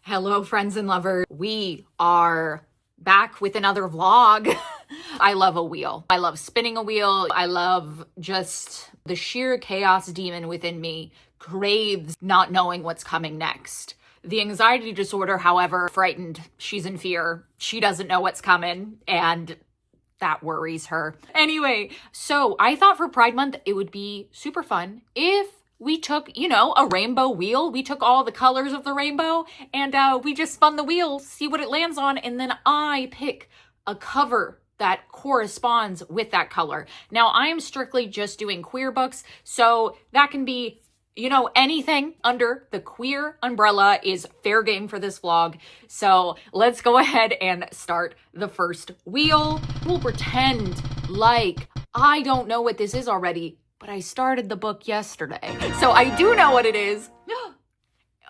Hello, friends and lovers. We are back with another vlog. I love a wheel. I love spinning a wheel. I love just the sheer chaos demon within me craves not knowing what's coming next. The anxiety disorder, however, frightened. She's in fear. She doesn't know what's coming, and that worries her. Anyway, so I thought for Pride Month, it would be super fun if we took, a rainbow wheel. We took all the colors of the rainbow and we just spun the wheel, see what it lands on, and then I pick a cover that corresponds with that color. Now, I am strictly just doing queer books, so that can be, anything under the queer umbrella is fair game for this vlog. So let's go ahead and start the first wheel. We'll pretend like I don't know what this is already, but I started the book yesterday, so I do know what it is.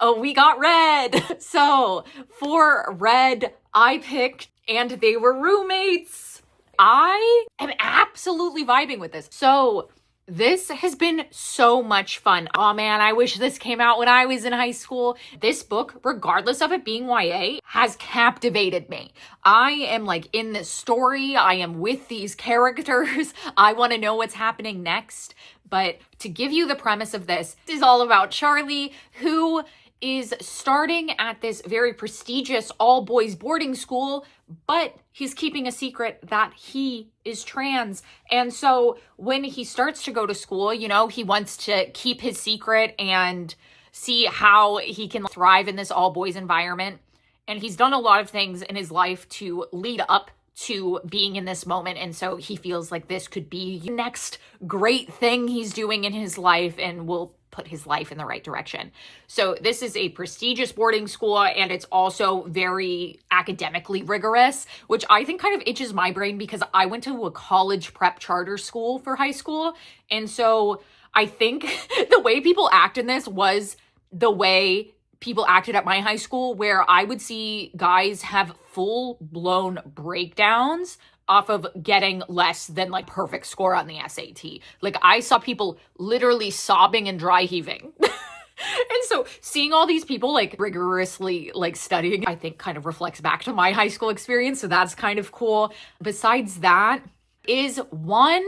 Oh, we got red. So for red, I picked, and they were roommates. I am absolutely vibing with this. So this has been so much fun. Oh man, I wish this came out when I was in high school. This book, regardless of it being YA, has captivated me. I am in this story. I am with these characters. I want to know what's happening next. But to give you the premise of this is all about Charlie, who is starting at this very prestigious all-boys boarding school, but he's keeping a secret that he is trans. And so when he starts to go to school, he wants to keep his secret and see how he can thrive in this all-boys environment. And he's done a lot of things in his life to lead up to being in this moment. And so he feels like this could be the next great thing he's doing in his life and will put his life in the right direction. So this is a prestigious boarding school, and it's also very academically rigorous, which I think kind of itches my brain because I went to a college prep charter school for high school. And so I think the way people act in this was the way people acted at my high school, where I would see guys have full-blown breakdowns off of getting less than perfect score on the SAT. I saw people literally sobbing and dry heaving. And so seeing all these people rigorously studying, I think kind of reflects back to my high school experience. So that's kind of cool. Besides that is one,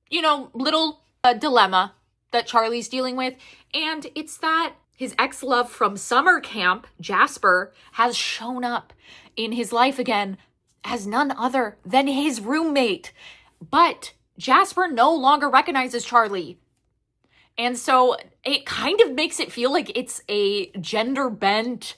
little dilemma that Charlie's dealing with. And it's that his ex-love from summer camp, Jasper, has shown up in his life again as none other than his roommate. But Jasper no longer recognizes Charlie. And so it kind of makes it feel like it's a gender-bent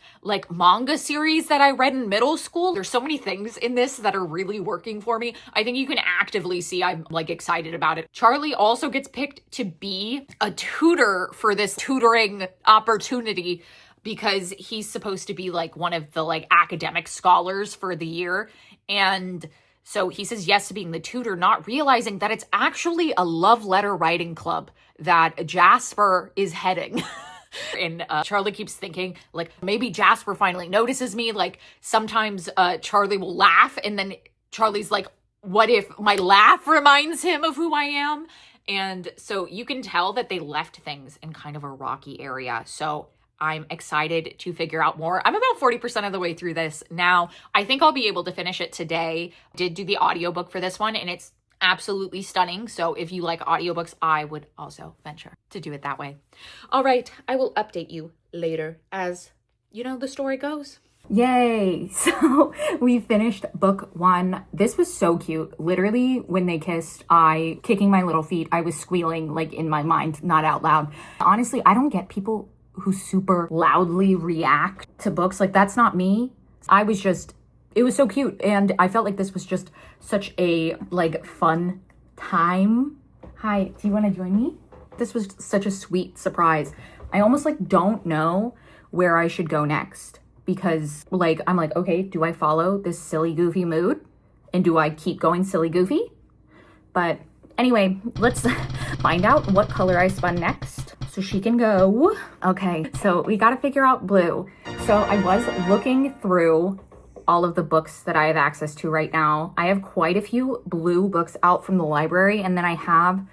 manga series that I read in middle school. There's so many things in this that are really working for me. I think you can actively see I'm excited about it. Charlie also gets picked to be a tutor for this tutoring opportunity because he's supposed to be one of the academic scholars for the year. And so he says yes to being the tutor, not realizing that it's actually a love letter writing club that Jasper is heading. And Charlie keeps thinking, maybe Jasper finally notices me. Sometimes Charlie will laugh, and then Charlie's like, what if my laugh reminds him of who I am? And so you can tell that they left things in kind of a rocky area. So I'm excited to figure out more. I'm about 40% of the way through this now. I think I'll be able to finish it today. Did do the audiobook for this one, and it's absolutely stunning. So if you like audiobooks, I would also venture to do it that way. All right, I will update you later as, the story goes. Yay! So we finished book one. This was so cute. Literally, when they kissed, kicking my little feet, I was squealing in my mind, not out loud. Honestly, I don't get people who super loudly react to books. That's not me. It was so cute. And I felt like this was just such a fun time. Hi, do you want to join me? This was such a sweet surprise. I almost don't know where I should go next because I'm okay, do I follow this silly goofy mood? And do I keep going silly goofy? But anyway, let's find out what color I spun next so she can go. Okay, so we got to figure out blue. So I was looking through all of the books that I have access to right now. I have quite a few blue books out from the library, and then I have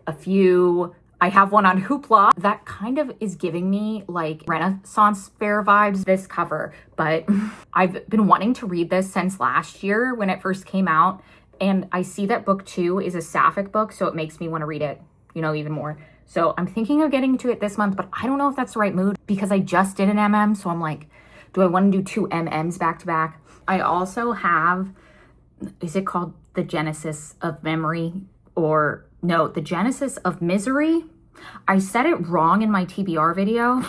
a few I have one on Hoopla that kind of is giving me like Renaissance fair vibes, this cover, but I've been wanting to read this since last year when it first came out. And I see that book 2 is a sapphic book, so it makes me want to read it, even more. So I'm thinking of getting to it this month, but I don't know if that's the right mood because I just did an MM. So I'm like, do I want to do 2 MMs back to back? I also have, is it called The Genesis of Memory? Or no, The Genesis of Misery? I said it wrong in my TBR video,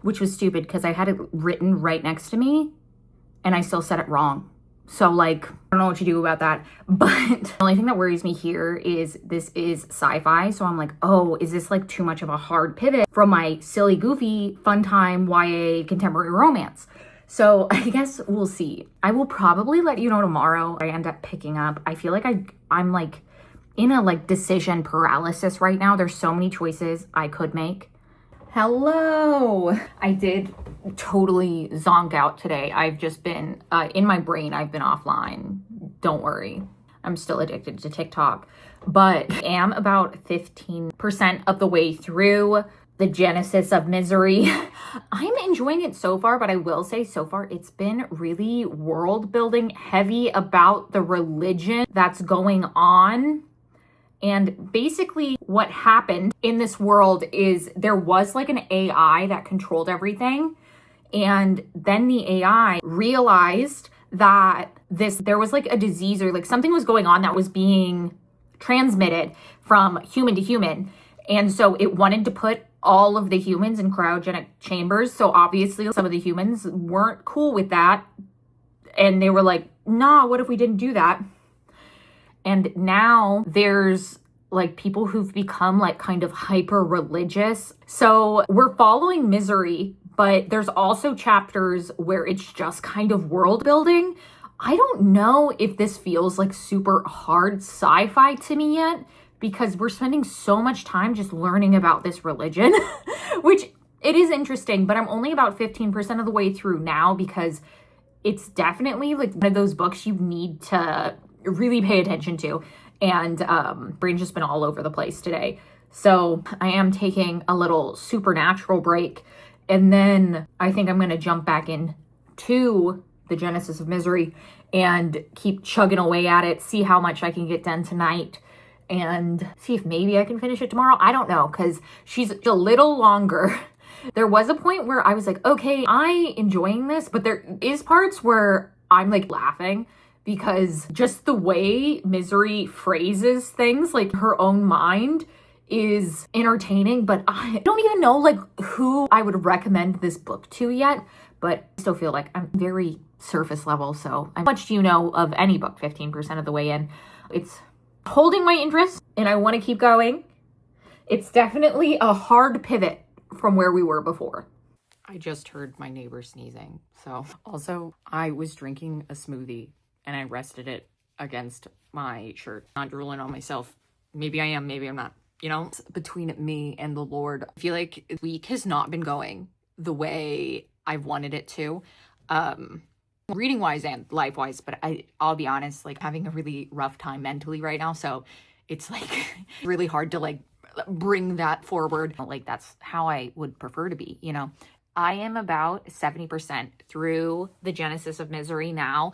which was stupid because I had it written right next to me and I still said it wrong. So like, I don't know what to do about that. But the only thing that worries me here is this is sci-fi. So I'm like, oh, is this like too much of a hard pivot from my silly, goofy, fun time YA contemporary romance? So I guess we'll see. I will probably let you know tomorrow what I end up picking up. I feel like I'm like in a like decision paralysis right now. There's so many choices I could make. Hello. I did totally zonk out today. I've just been in my brain. I've been offline. Don't worry. I'm still addicted to TikTok, but I am about 15% of the way through The Genesis of Misery. I'm enjoying it so far, but I will say so far it's been really world building heavy about the religion that's going on. And basically what happened in this world is there was like an AI that controlled everything. And then the AI realized that there was like a disease or like something was going on that was being transmitted from human to human. And so it wanted to put all of the humans in cryogenic chambers. So obviously some of the humans weren't cool with that. And they were like, nah, what if we didn't do that? And now there's like people who've become like kind of hyper religious. So we're following Misery, but there's also chapters where it's just kind of world building. I don't know if this feels like super hard sci-fi to me yet, because we're spending so much time just learning about this religion, which it is interesting, but I'm only about 15% of the way through now because it's definitely like one of those books you need to really pay attention to. And brain's just been all over the place today. So I am taking a little supernatural break. And then I think I'm going to jump back in to The Genesis of Misery and keep chugging away at it, see how much I can get done tonight, and see if maybe I can finish it tomorrow. I don't know, because she's a little longer. There was a point where I was like, okay, I'm enjoying this, but there is parts where I'm like laughing because just the way Misery phrases things, like her own mind, is entertaining. But I don't even know like who I would recommend this book to yet, but I still feel like I'm very surface level. So how much do you know of any book 15% of the way in? It's holding my interest and I want to keep going. It's definitely a hard pivot from where we were before. I just heard my neighbor sneezing. So also I was drinking a smoothie and I rested it against my shirt. Not drooling on myself. Maybe I am, maybe I'm not. Between me and the Lord, I feel like the week has not been going the way I've wanted it to. Reading wise and life wise, but I'll be honest, like having a really rough time mentally right now. So it's like really hard to like bring that forward. Like that's how I would prefer to be, I am about 70% through The Genesis of Misery now.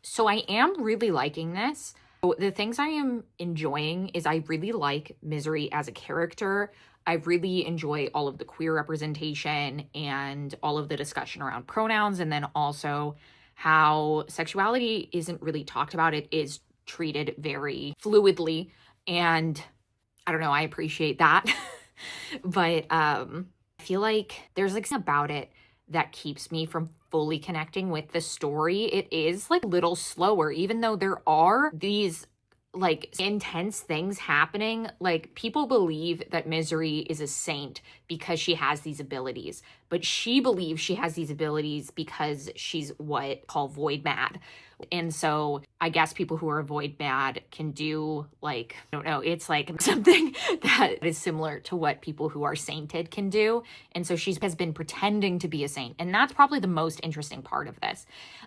So I am really liking this. The things I am enjoying is I really like Misery as a character. I really enjoy all of the queer representation and all of the discussion around pronouns, and then also how sexuality isn't really talked about. It is treated very fluidly, and I don't know, I appreciate that. But I feel like there's like something about it that keeps me from fully connecting with the story. It is like a little slower, even though there are these like intense things happening. Like people believe that Misery is a saint because she has these abilities, but she believes she has these abilities because she's what call void mad. And so I guess people who are void mad can do like, I don't know, it's like something that is similar to what people who are sainted can do. And so she has been pretending to be a saint. And that's probably the most interesting part of this.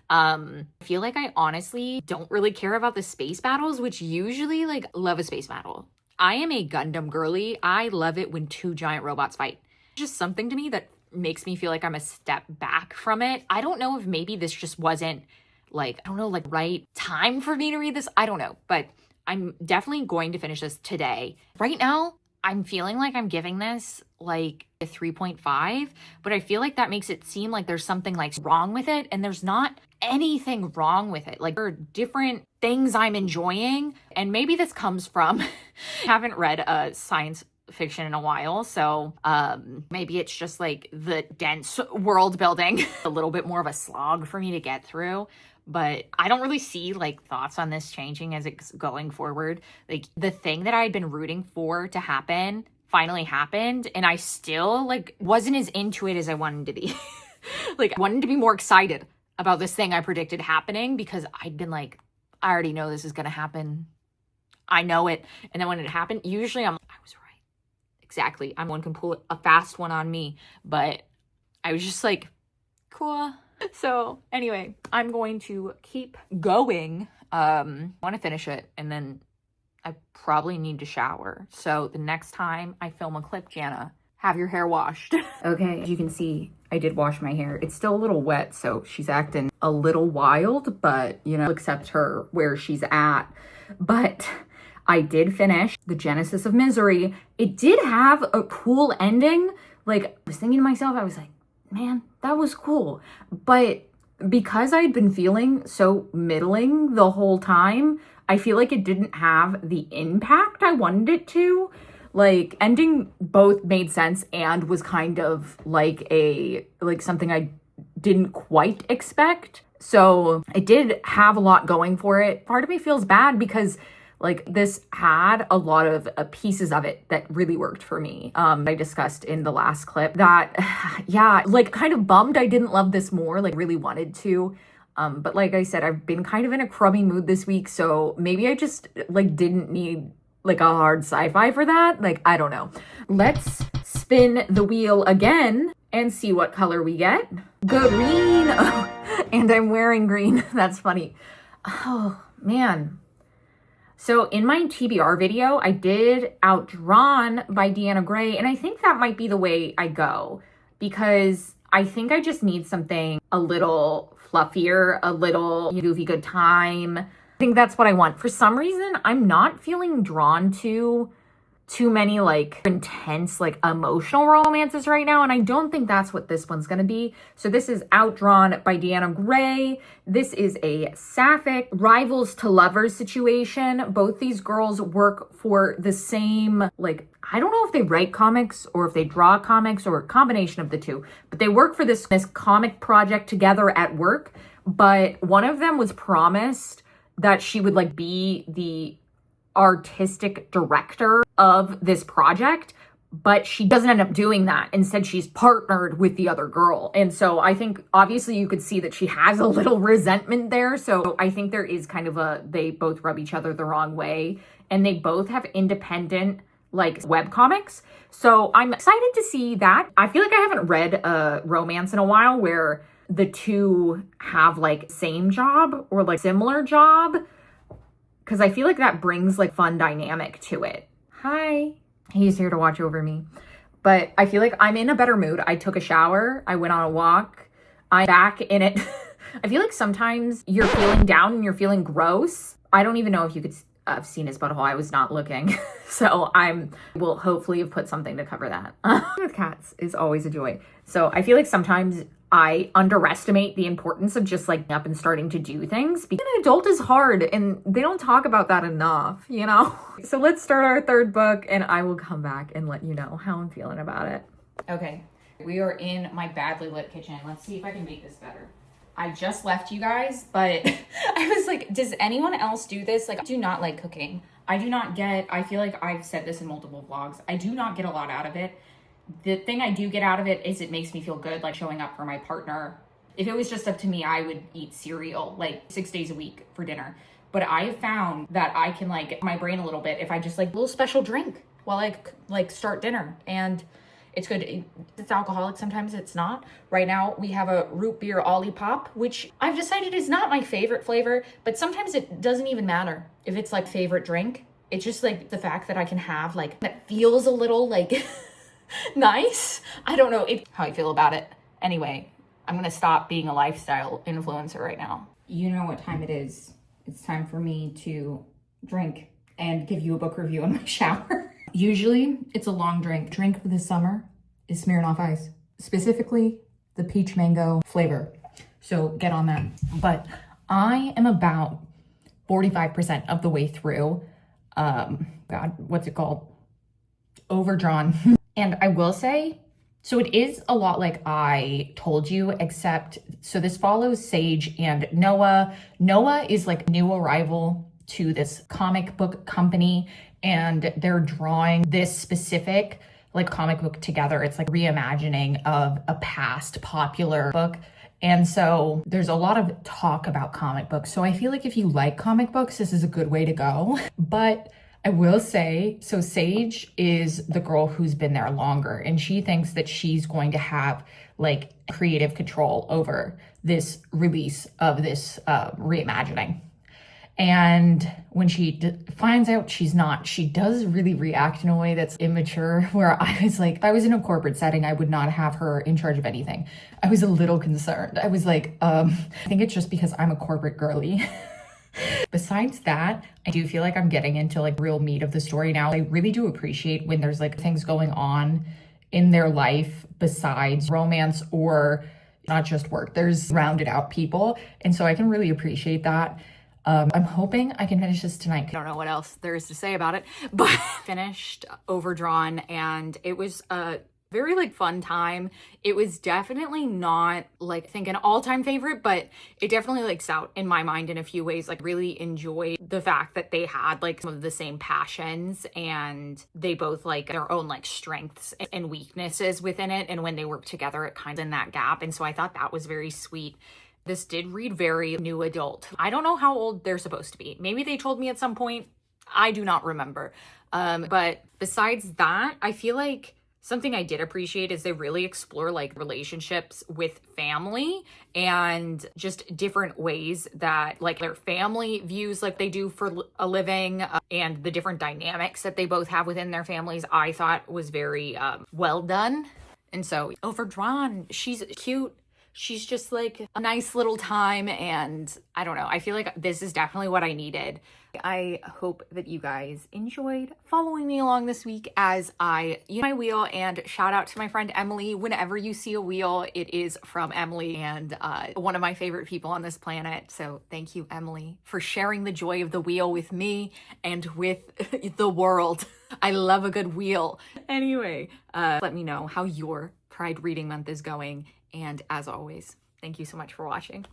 I feel like I honestly don't really care about the space battles, which usually like love a space battle. I am a Gundam girly. I love it when two giant robots fight. Just something to me that makes me feel like I'm a step back from it. I don't know if maybe this just wasn't like, I don't know, like right time for me to read this. I don't know, but I'm definitely going to finish this today. Right now, I'm feeling like I'm giving this like a 3.5, but I feel like that makes it seem like there's something like wrong with it, and there's not anything wrong with it. Like there are different things I'm enjoying, and maybe this comes from haven't read a science fiction in a while, so maybe it's just like the dense world building a little bit more of a slog for me to get through. But I don't really see like thoughts on this changing as it's going forward. Like the thing that I'd been rooting for to happen finally happened, and I still like wasn't as into it as I wanted to be. Like I wanted to be more excited about this thing I predicted happening, because I'd been like, I already know this is gonna happen. I know it. And then when it happened, usually I was right. Exactly. One can pull a fast one on me, but I was just like, cool. So anyway, I'm going to keep going. Want to finish it, and then I probably need to shower. So the next time I film a clip, Jana, have your hair washed. Okay, as you can see, I did wash my hair. It's still a little wet, so she's acting a little wild, but you know, accept her where she's at. But I did finish The Genesis of Misery. It did have a cool ending. Like, I was thinking to myself, I was like, man, that was cool. But because I'd been feeling so middling the whole time, I feel like it didn't have the impact I wanted it to. Like, ending both made sense and was kind of like something I didn't quite expect. So it did have a lot going for it. Part of me feels bad because like this had a lot of pieces of it that really worked for me. I discussed in the last clip that, yeah, like kind of bummed I didn't love this more, like really wanted to. But like I said, I've been kind of in a crummy mood this week. So maybe I just like didn't need like a hard sci-fi for that. Like, I don't know. Let's spin the wheel again and see what color we get. Green. Oh, and I'm wearing green. That's funny. Oh, man. So in my TBR video, I did Outdrawn by Deanna Gray, and I think that might be the way I go, because I think I just need something a little fluffier, a little goofy good time. I think that's what I want. For some reason, I'm not feeling drawn to too many like intense like emotional romances right now, and I don't think that's what this one's gonna be. So this is Outdrawn by Deanna Gray. This is a sapphic rivals to lovers situation. Both these girls work for the same, like, I don't know if they write comics or if they draw comics or a combination of the two, but they work for this comic project together at work. But one of them was promised that she would like be the artistic director of this project, but she doesn't end up doing that. Instead, she's partnered with the other girl. And so I think obviously you could see that she has a little resentment there. So I think there is kind of they both rub each other the wrong way, and they both have independent like web comics. So I'm excited to see that. I feel like I haven't read a romance in a while where the two have like same job or like similar job, because I feel like that brings like fun dynamic to it. Hi. He's here to watch over me. But I feel like I'm in a better mood. I took a shower. I went on a walk. I'm back in it. I feel like sometimes you're feeling down and you're feeling gross. I don't even know if you could have seen his butthole. I was not looking. So will hopefully have put something to cover that. With cats is always a joy. So I feel like sometimes I underestimate the importance of just like up and starting to do things. Being an adult is hard, and they don't talk about that enough, you know? So let's start our third book, and I will come back and let you know how I'm feeling about it. Okay, we are in my badly lit kitchen. Let's see if I can make this better. I just left you guys, but I was like, does anyone else do this? Like, I do not like cooking. I feel like I've said this in multiple vlogs, I do not get a lot out of it. The thing I do get out of it is it makes me feel good, like showing up for my partner. If it was just up to me, I would eat cereal like 6 days a week for dinner. But I have found that I can like get my brain a little bit if I just like a little special drink while I like start dinner. And it's good. It's alcoholic. Sometimes it's not. Right now we have a root beer Olipop, which I've decided is not my favorite flavor, but sometimes it doesn't even matter if it's like favorite drink. It's just like the fact that I can have like, that feels a little like nice. I don't know how I feel about it. Anyway, I'm gonna stop being a lifestyle influencer right now. You know what time it is. It's time for me to drink and give you a book review in my shower. Usually it's a long drink. Drink for the summer is Smirnoff Ice, specifically the peach mango flavor. So get on that. But I am about 45% of the way through, God, what's it called? Overdrawn. And I will say, so it is a lot like I told you, except, so this follows Sage and Noah. Noah is like new arrival to this comic book company, and they're drawing this specific like comic book together. It's like reimagining of a past popular book. And so there's a lot of talk about comic books. So I feel like if you like comic books, this is a good way to go. But I will say, so Sage is the girl who's been there longer, and she thinks that she's going to have like creative control over this release of this reimagining. And when she finds out she's not, she does really react in a way that's immature, where I was like, if I was in a corporate setting, I would not have her in charge of anything. I was a little concerned. I was like, I think it's just because I'm a corporate girly. Besides that, I do feel like I'm getting into like real meat of the story now. I really do appreciate when there's like things going on in their life besides romance or not just work. There's rounded out people. And so I can really appreciate that. I'm hoping I can finish this tonight. I don't know what else there is to say about it, but finished Overdrawn, and it was a very like fun time. It was definitely not like I think an all-time favorite, but it definitely likes out in my mind in a few ways. Like really enjoyed the fact that they had like some of the same passions, and they both like their own like strengths and weaknesses within it. And when they work together, it kind of in that gap. And so I thought that was very sweet. This did read very new adult. I don't know how old they're supposed to be. Maybe they told me at some point. I do not remember. But besides that, I feel like something I did appreciate is they really explore like relationships with family and just different ways that like their family views like they do for a living, and the different dynamics that they both have within their families. I thought was very well done. And so Overdrawn, she's cute. She's just like a nice little time, and I don't know. I feel like this is definitely what I needed. I hope that you guys enjoyed following me along this week as I use my wheel, and shout out to my friend Emily. Whenever you see a wheel, it is from Emily, and one of my favorite people on this planet. So thank you, Emily, for sharing the joy of the wheel with me and with the world. I love a good wheel. Anyway, let me know how your Pride Reading Month is going. And as always, thank you so much for watching.